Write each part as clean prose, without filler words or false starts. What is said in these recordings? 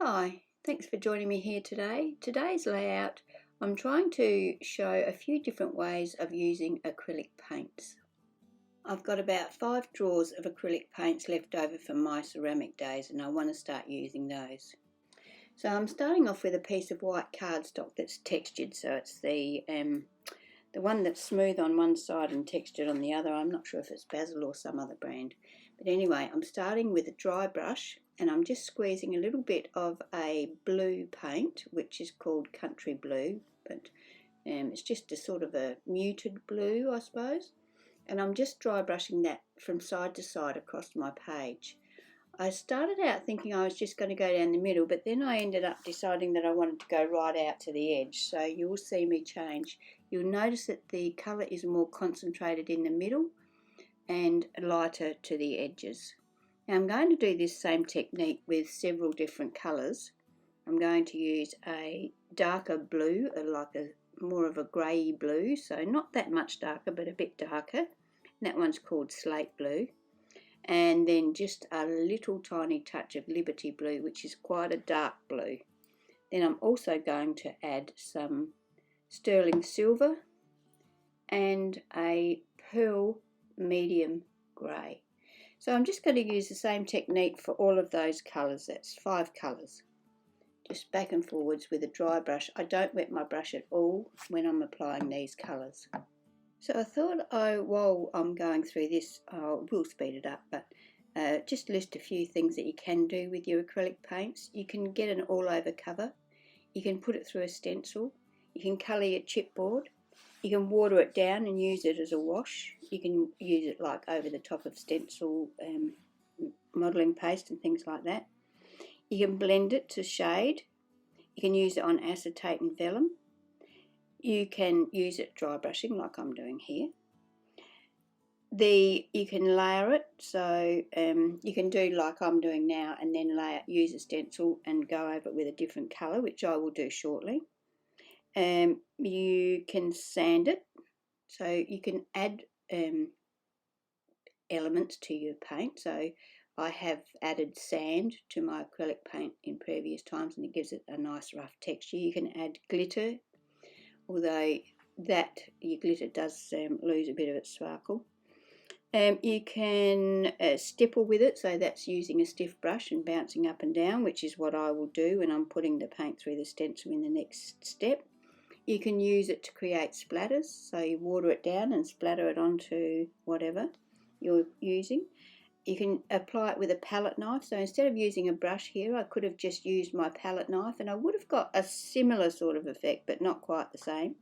Hi, thanks for joining me here today. Today's layout, I'm trying to show a few different ways of using acrylic paints. I've got about 5 drawers of acrylic paints left over from my ceramic days and I want to start using those. So I'm starting off with a piece of white cardstock that's textured, so it's the one that's smooth on one side and textured on the other. I'm not sure if it's Basil or some other brand. But anyway, I'm starting with a dry brush and I'm just squeezing a little bit of a blue paint, which is called Country Blue, but it's just a sort of a muted blue, I suppose. And I'm just dry brushing that from side to side across my page. I started out thinking I was just going to go down the middle, but then I ended up deciding that I wanted to go right out to the edge. So you will see me change. You'll notice that the colour is more concentrated in the middle and lighter to the edges. Now I'm going to do this same technique with several different colours. I'm going to use a darker blue, like a more of a grey blue, so not that much darker but a bit darker. And that one's called Slate Blue. And then just a little tiny touch of Liberty Blue, which is quite a dark blue. Then I'm also going to add some sterling silver and a pearl medium grey. So I'm just going to use the same technique for all of those colours. That's 5 colours. Just back and forwards with a dry brush. I don't wet my brush at all when I'm applying these colours. So I thought while I'm going through this, I will speed it up, but just list a few things that you can do with your acrylic paints. You can get an all-over cover. You can put it through a stencil. You can colour your chipboard. You can water it down and use it as a wash. You can use it like over the top of stencil, modelling paste and things like that. You can blend it to shade. You can use it on acetate and vellum. You can use it dry brushing like I'm doing here. You can layer it, so you can do like I'm doing now and then use a stencil and go over it with a different colour, which I will do shortly. You can sand it, so you can add elements to your paint. So I have added sand to my acrylic paint in previous times and it gives it a nice rough texture. You can add glitter, although your glitter does lose a bit of its sparkle. You can stipple with it, so that's using a stiff brush and bouncing up and down, which is what I will do when I'm putting the paint through the stencil in the next step. You can use it to create splatters, so you water it down and splatter it onto whatever you're using. You can apply it with a palette knife, so instead of using a brush here I could have just used my palette knife and I would have got a similar sort of effect but not quite the same.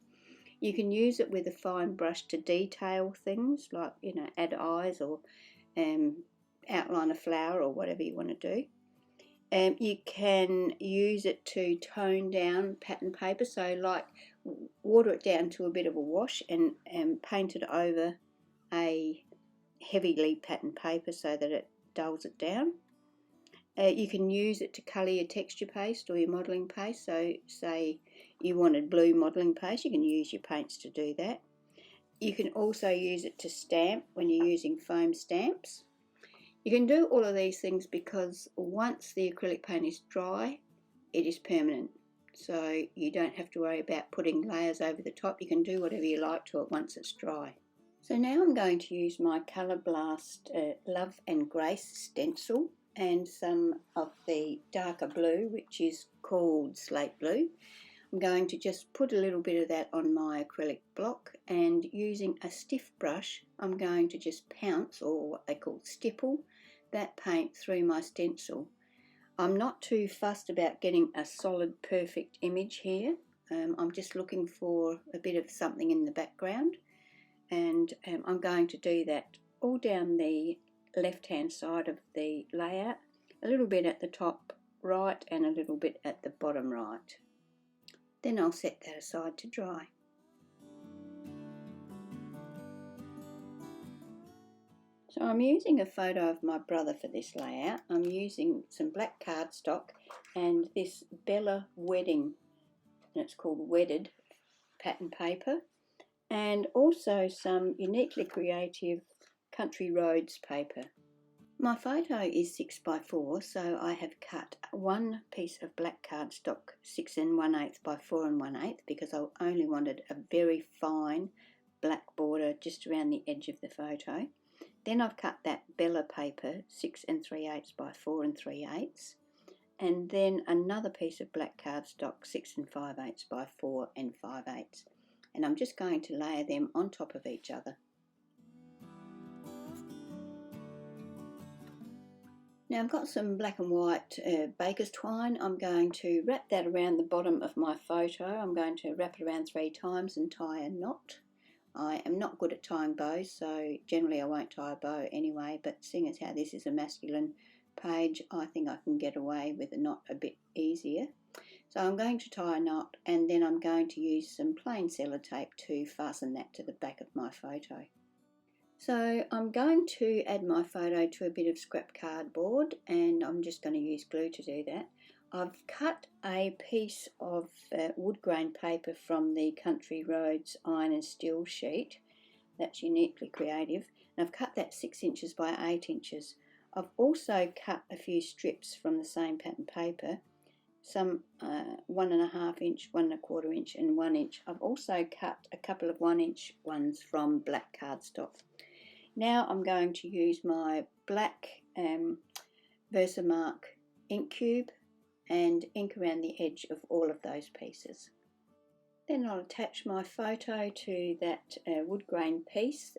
You can use it with a fine brush to detail things, like add eyes or outline a flower or whatever you want to do. You can use it to tone down pattern paper, so like water it down to a bit of a wash and paint it over a heavily patterned paper so that it dulls it down. You can use it to colour your texture paste or your modelling paste, so say you wanted blue modelling paste, you can use your paints to do that. You can also use it to stamp when you're using foam stamps. You can do all of these things because once the acrylic paint is dry, it is permanent. So you don't have to worry about putting layers over the top. You can do whatever you like to it once it's dry. So now I'm going to use my Colour Blast Love and Grace stencil and some of the darker blue, which is called Slate Blue. I'm going to just put a little bit of that on my acrylic block, and using a stiff brush I'm going to just pounce, or what they call stipple, that paint through my stencil. I'm not too fussed about getting a solid perfect image here. I'm just looking for a bit of something in the background, and I'm going to do that all down the left hand side of the layout, a little bit at the top right and a little bit at the bottom right. Then I'll set that aside to dry. So I'm using a photo of my brother for this layout. I'm using some black cardstock and this Bella Wedding, and it's called Wedded pattern paper, and also some uniquely creative Country Roads paper. My photo is 6 by 4, so I have cut one piece of black cardstock 6 1/8 by 4 1/8 because I only wanted a very fine black border just around the edge of the photo. Then I've cut that Bella paper 6 3/8 by 4 3/8, and then another piece of black cardstock 6 5/8 by 4 5/8, and I'm just going to layer them on top of each other. Now I've got some black and white baker's twine. I'm going to wrap that around the bottom of my photo. I'm going to wrap it around 3 times and tie a knot. I am not good at tying bows, so generally I won't tie a bow anyway, but seeing as how this is a masculine page, I think I can get away with a knot a bit easier. So I'm going to tie a knot, and then I'm going to use some plain sellotape to fasten that to the back of my photo. So I'm going to add my photo to a bit of scrap cardboard, and I'm just going to use glue to do that. I've cut a piece of wood grain paper from the Country Roads iron and steel sheet. That's uniquely creative. And I've cut that 6 inches by 8 inches. I've also cut a few strips from the same pattern paper, some 1 1/2 inch, 1 1/4 inch and 1 inch. I've also cut a couple of 1 inch ones from black cardstock. Now I'm going to use my black Versamark ink cube and ink around the edge of all of those pieces. Then I'll attach my photo to that wood grain piece,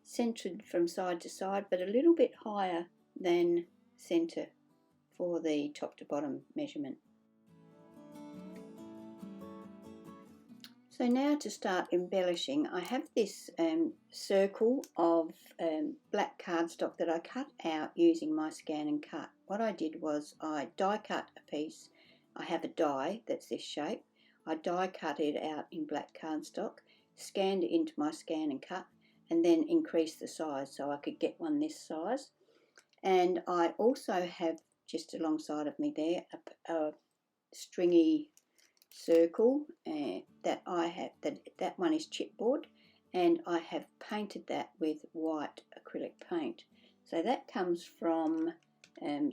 centred from side to side, but a little bit higher than centre for the top to bottom measurement. So now to start embellishing, I have this circle of black cardstock that I cut out using my scan and cut. What I did was I die cut a piece. I have a die that's this shape. I die cut it out in black cardstock, scanned it into my scan and cut, and then increased the size so I could get one this size. And I also have just alongside of me there a stringy circle that I have, that one is chipboard, and I have painted that with white acrylic paint. So that comes from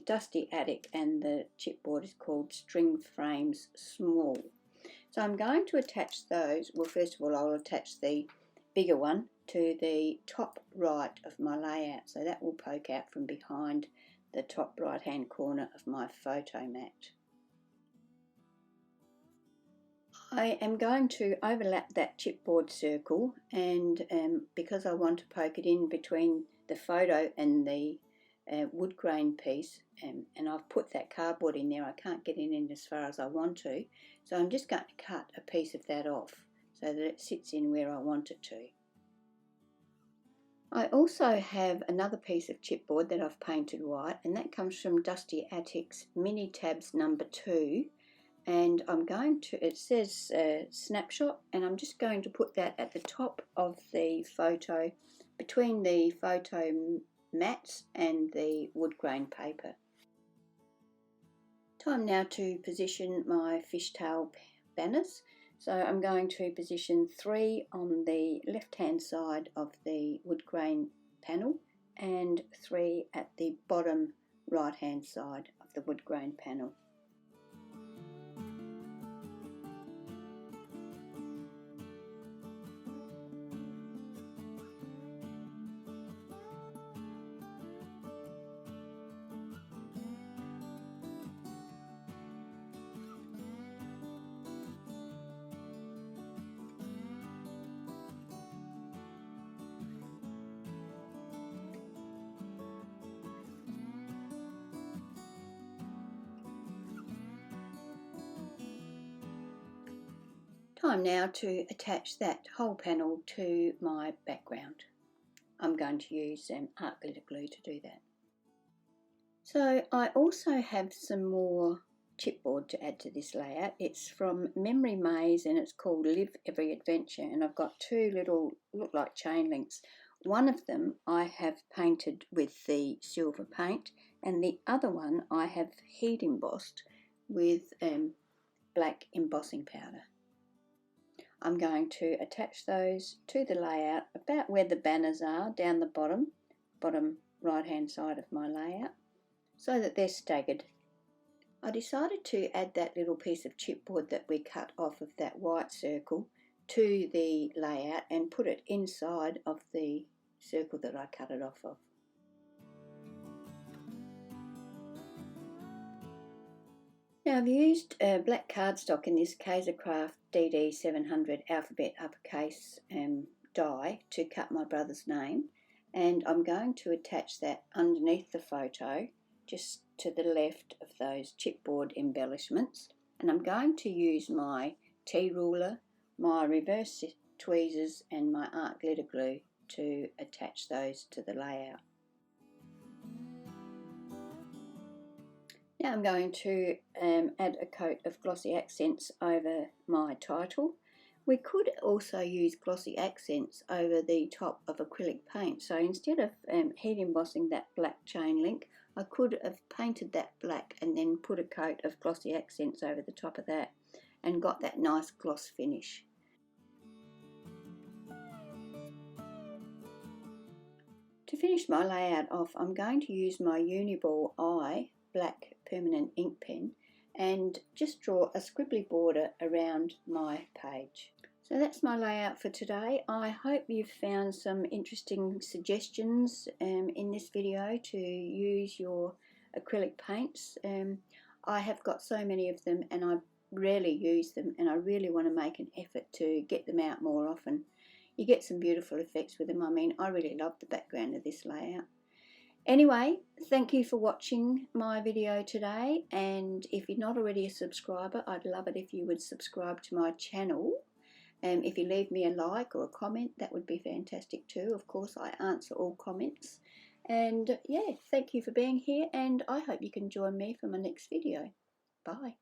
Dusty Attic, and the chipboard is called String Frames Small. So I'm going to attach those. Well, first of all I'll attach the bigger one to the top right of my layout, so that will poke out from behind the top right hand corner of my photo mat. I am going to overlap that chipboard circle, and because I want to poke it in between the photo and the wood grain piece, and I've put that cardboard in there, I can't get it in as far as I want to, so I'm just going to cut a piece of that off so that it sits in where I want it to. I also have another piece of chipboard that I've painted white, and that comes from Dusty Attic's Mini Tabs number 2. And I'm going to, it says snapshot, and I'm just going to put that at the top of the photo, between the photo mats and the wood grain paper. Time now to position my fishtail banners. So I'm going to position 3 on the left hand side of the wood grain panel and 3 at the bottom right hand side of the wood grain panel. Time now to attach that whole panel to my background. I'm going to use art glitter glue to do that. So I also have some more chipboard to add to this layout. It's from Memory Maze, and it's called Live Every Adventure, and I've got 2 little, look like chain links. One of them I have painted with the silver paint, and the other one I have heat embossed with black embossing powder. I'm going to attach those to the layout about where the banners are, down the bottom right hand side of my layout so that they're staggered. I decided to add that little piece of chipboard that we cut off of that white circle to the layout and put it inside of the circle that I cut it off of. Now I've used black cardstock, in this Kaisercraft DD700 alphabet uppercase die to cut my brother's name, and I'm going to attach that underneath the photo just to the left of those chipboard embellishments, and I'm going to use my T-ruler, my reverse tweezers and my art glitter glue to attach those to the layout. Now I'm going to add a coat of glossy accents over my title. We could also use glossy accents over the top of acrylic paint. So instead of heat embossing that black chain link, I could have painted that black and then put a coat of glossy accents over the top of that and got that nice gloss finish. To finish my layout off, I'm going to use my Uniball Eye black permanent ink pen and just draw a scribbly border around my page. So that's my layout for today. I hope you've found some interesting suggestions in this video to use your acrylic paints. I have got so many of them and I rarely use them, and I really want to make an effort to get them out more often. You get some beautiful effects with them. I mean, I really love the background of this layout. Anyway, thank you for watching my video today, and if you're not already a subscriber, I'd love it if you would subscribe to my channel. If you leave me a like or a comment, that would be fantastic too. Of course, I answer all comments. And yeah, thank you for being here, and I hope you can join me for my next video. Bye.